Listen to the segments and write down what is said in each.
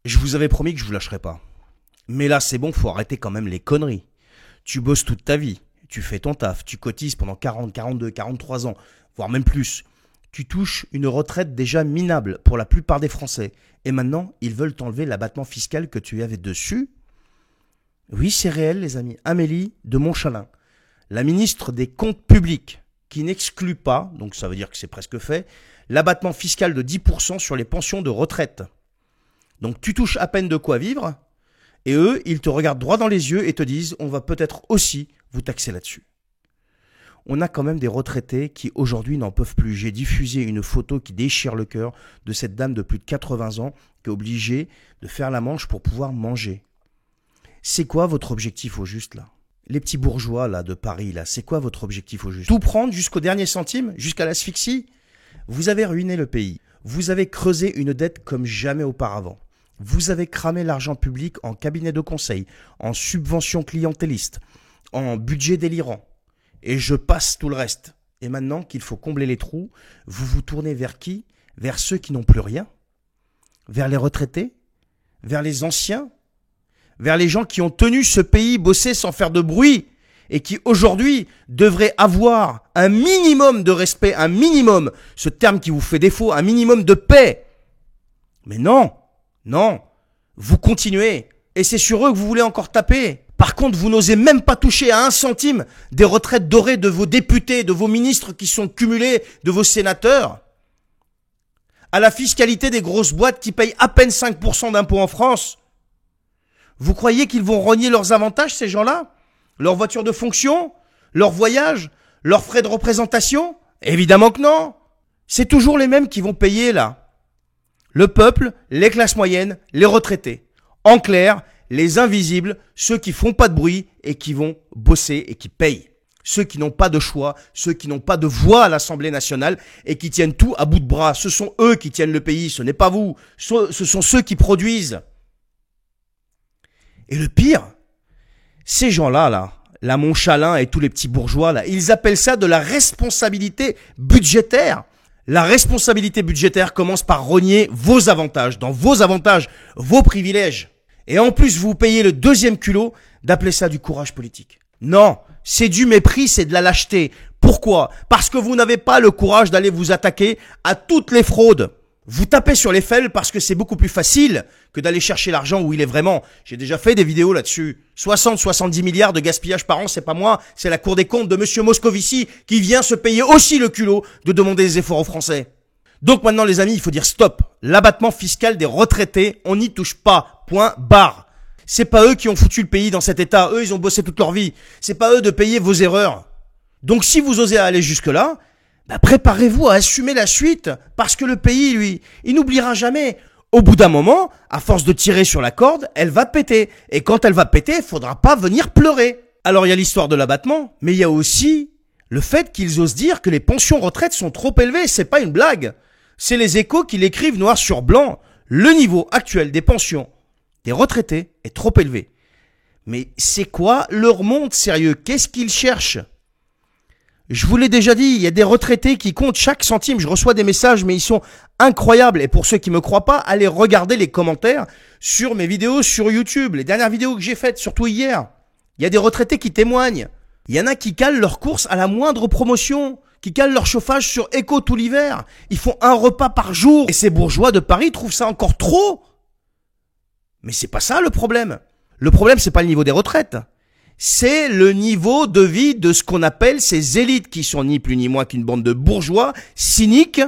Je vous avais promis que je vous lâcherais pas. Mais là, c'est bon, faut arrêter quand même les conneries. Tu bosses toute ta vie, tu fais ton taf, tu cotises pendant 40, 42, 43 ans, voire même plus. Tu touches une retraite déjà minable pour la plupart des Français. Et maintenant, ils veulent t'enlever l'abattement fiscal que tu avais dessus. Oui, c'est réel, les amis. Amélie de Montchalin, la ministre des Comptes publics, qui n'exclut pas, donc ça veut dire que c'est presque fait, l'abattement fiscal de 10% sur les pensions de retraite. Donc tu touches à peine de quoi vivre, et eux, ils te regardent droit dans les yeux et te disent « on va peut-être aussi vous taxer là-dessus ». On a quand même des retraités qui aujourd'hui n'en peuvent plus. J'ai diffusé une photo qui déchire le cœur de cette dame de plus de 80 ans qui est obligée de faire la manche pour pouvoir manger. C'est quoi votre objectif au juste là ? Les petits bourgeois là de Paris là, c'est quoi votre objectif au juste ? Tout prendre jusqu'au dernier centime, jusqu'à l'asphyxie ? Vous avez ruiné le pays. Vous avez creusé une dette comme jamais auparavant. Vous avez cramé l'argent public en cabinet de conseil, en subventions clientélistes, en budget délirant. Et je passe tout le reste. Et maintenant qu'il faut combler les trous, vous vous tournez vers qui ? Vers ceux qui n'ont plus rien ? Vers les retraités ? Vers les anciens ? Vers les gens qui ont tenu ce pays bosser sans faire de bruit et qui aujourd'hui devraient avoir un minimum de respect, un minimum, ce terme qui vous fait défaut, un minimum de paix. Mais non, non, vous continuez et c'est sur eux que vous voulez encore taper. Par contre, vous n'osez même pas toucher à 1 centime des retraites dorées de vos députés, de vos ministres qui sont cumulés, de vos sénateurs, à la fiscalité des grosses boîtes qui payent à peine 5% d'impôts en France. Vous croyez qu'ils vont rogner leurs avantages, ces gens-là ? Leur voiture de fonction ? Leur voyage ? Leurs frais de représentation ? Évidemment que non. C'est toujours les mêmes qui vont payer, là. Le peuple, les classes moyennes, les retraités. En clair, les invisibles, ceux qui font pas de bruit et qui vont bosser et qui payent. Ceux qui n'ont pas de choix, ceux qui n'ont pas de voix à l'Assemblée nationale et qui tiennent tout à bout de bras. Ce sont eux qui tiennent le pays, ce n'est pas vous. Ce sont ceux qui produisent. Et le pire, ces gens-là, la Montchalin et tous les petits bourgeois, là, ils appellent ça de la responsabilité budgétaire. La responsabilité budgétaire commence par rogner vos avantages, dans vos avantages, vos privilèges. Et en plus, vous payez le deuxième culot d'appeler ça du courage politique. Non, c'est du mépris, c'est de la lâcheté. Pourquoi ? Parce que vous n'avez pas le courage d'aller vous attaquer à toutes les fraudes. Vous tapez sur les fels parce que c'est beaucoup plus facile que d'aller chercher l'argent où il est vraiment. J'ai déjà fait des vidéos là-dessus. 60-70 milliards de gaspillage par an, c'est pas moi, c'est la Cour des comptes de Monsieur Moscovici qui vient se payer aussi le culot de demander des efforts aux Français. Donc maintenant les amis, il faut dire stop. L'abattement fiscal des retraités, on n'y touche pas. Point barre. C'est pas eux qui ont foutu le pays dans cet état. Eux, ils ont bossé toute leur vie. C'est pas eux de payer vos erreurs. Donc si vous osez aller jusque-là, préparez-vous à assumer la suite, parce que le pays, lui, il n'oubliera jamais. Au bout d'un moment, à force de tirer sur la corde, elle va péter. Et quand elle va péter, il faudra pas venir pleurer. Alors il y a l'histoire de l'abattement, mais il y a aussi le fait qu'ils osent dire que les pensions retraites sont trop élevées. C'est pas une blague. C'est les Échos qui l'écrivent noir sur blanc. Le niveau actuel des pensions des retraités est trop élevé. Mais c'est quoi leur monde sérieux ? Qu'est-ce qu'ils cherchent ? Je vous l'ai déjà dit, il y a des retraités qui comptent chaque centime. Je reçois des messages, mais ils sont incroyables. Et pour ceux qui me croient pas, allez regarder les commentaires sur mes vidéos sur YouTube. Les dernières vidéos que j'ai faites, surtout hier. Il y a des retraités qui témoignent. Il y en a qui calent leurs courses à la moindre promotion, qui calent leur chauffage sur Eco tout l'hiver. Ils font un repas par jour. Et ces bourgeois de Paris trouvent ça encore trop. Mais c'est pas ça le problème. Le problème, c'est pas le niveau des retraites. C'est le niveau de vie de ce qu'on appelle ces élites qui sont ni plus ni moins qu'une bande de bourgeois cyniques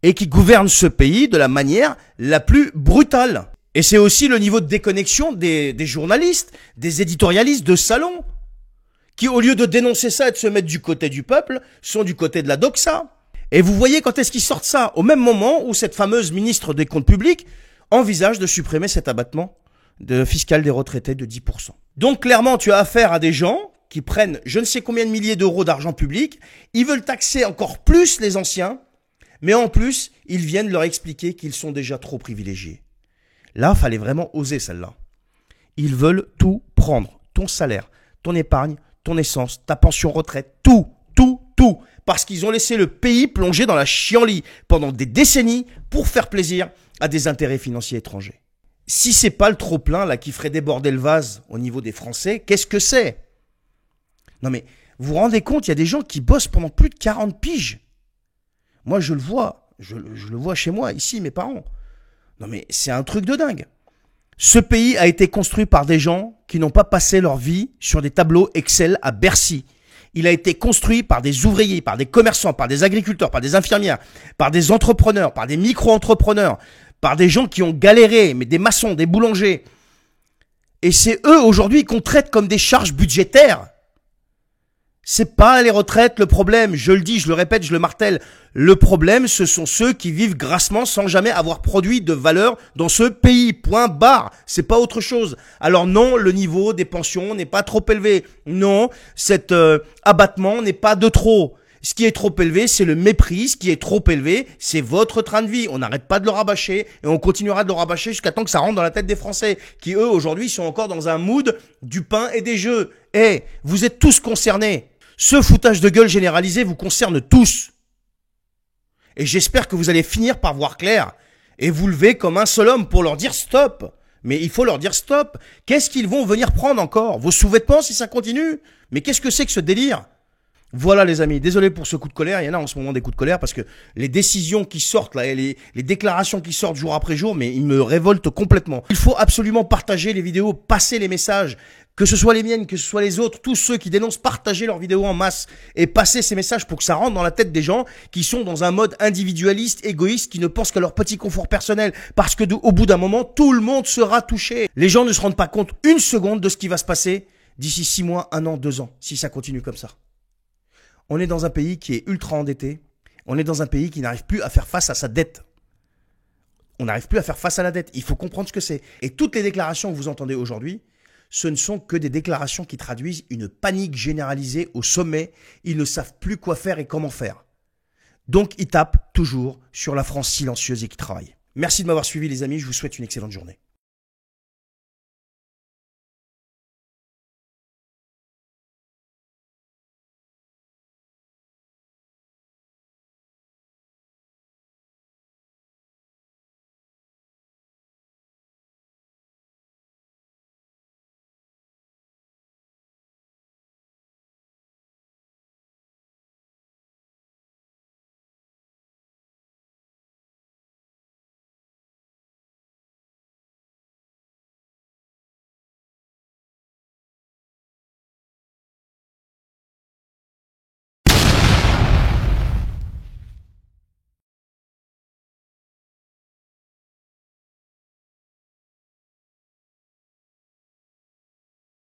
et qui gouvernent ce pays de la manière la plus brutale. Et c'est aussi le niveau de déconnexion des journalistes, des éditorialistes de salon, qui au lieu de dénoncer ça et de se mettre du côté du peuple, sont du côté de la doxa. Et vous voyez quand est-ce qu'ils sortent ça ? Au même moment où cette fameuse ministre des Comptes publics envisage de supprimer cet abattement fiscal des retraités de 10%. Donc clairement, tu as affaire à des gens qui prennent je ne sais combien de milliers d'euros d'argent public, ils veulent taxer encore plus les anciens, mais en plus, ils viennent leur expliquer qu'ils sont déjà trop privilégiés. Là, fallait vraiment oser celle-là. Ils veulent tout prendre, ton salaire, ton épargne, ton essence, ta pension retraite, tout, parce qu'ils ont laissé le pays plonger dans la chienlit pendant des décennies pour faire plaisir à des intérêts financiers étrangers. Si c'est pas le trop-plein là qui ferait déborder le vase au niveau des Français, qu'est-ce que c'est? Non mais, vous vous rendez compte, il y a des gens qui bossent pendant plus de 40 piges. Moi, je le vois. Je le vois chez moi, ici, mes parents. Non mais, c'est un truc de dingue. Ce pays a été construit par des gens qui n'ont pas passé leur vie sur des tableaux Excel à Bercy. Il a été construit par des ouvriers, par des commerçants, par des agriculteurs, par des infirmières, par des entrepreneurs, par des micro-entrepreneurs, par des gens qui ont galéré, mais des maçons, des boulangers. Et c'est eux aujourd'hui qu'on traite comme des charges budgétaires. C'est pas les retraites le problème, je le dis, je le répète, je le martèle. Le problème, ce sont ceux qui vivent grassement sans jamais avoir produit de valeur dans ce pays. Point barre. C'est pas autre chose. Alors non, le niveau des pensions n'est pas trop élevé. Non, cet abattement n'est pas de trop. Ce qui est trop élevé, c'est le mépris. Ce qui est trop élevé, c'est votre train de vie. On n'arrête pas de le rabâcher et on continuera de le rabâcher jusqu'à temps que ça rentre dans la tête des Français qui, eux, aujourd'hui, sont encore dans un mood du pain et des jeux. Eh, vous êtes tous concernés. Ce foutage de gueule généralisé vous concerne tous. Et j'espère que vous allez finir par voir clair et vous lever comme un seul homme pour leur dire stop. Mais il faut leur dire stop. Qu'est-ce qu'ils vont venir prendre encore? Vos sous-vêtements si ça continue? Mais qu'est-ce que c'est que ce délire? Voilà les amis, désolé pour ce coup de colère, il y en a en ce moment des coups de colère parce que les décisions qui sortent là, et les déclarations qui sortent jour après jour, mais ils me révoltent complètement. Il faut absolument partager les vidéos, passer les messages, que ce soit les miennes, que ce soit les autres, tous ceux qui dénoncent, partager leurs vidéos en masse et passer ces messages pour que ça rentre dans la tête des gens qui sont dans un mode individualiste, égoïste, qui ne pensent qu'à leur petit confort personnel parce que au bout d'un moment, tout le monde sera touché. Les gens ne se rendent pas compte une seconde de ce qui va se passer d'ici 6 mois, 1 an, 2 ans, si ça continue comme ça. On est dans un pays qui est ultra endetté. On est dans un pays qui n'arrive plus à faire face à sa dette. On n'arrive plus à faire face à la dette. Il faut comprendre ce que c'est. Et toutes les déclarations que vous entendez aujourd'hui, ce ne sont que des déclarations qui traduisent une panique généralisée au sommet. Ils ne savent plus quoi faire et comment faire. Donc, ils tapent toujours sur la France silencieuse et qui travaille. Merci de m'avoir suivi les amis. Je vous souhaite une excellente journée.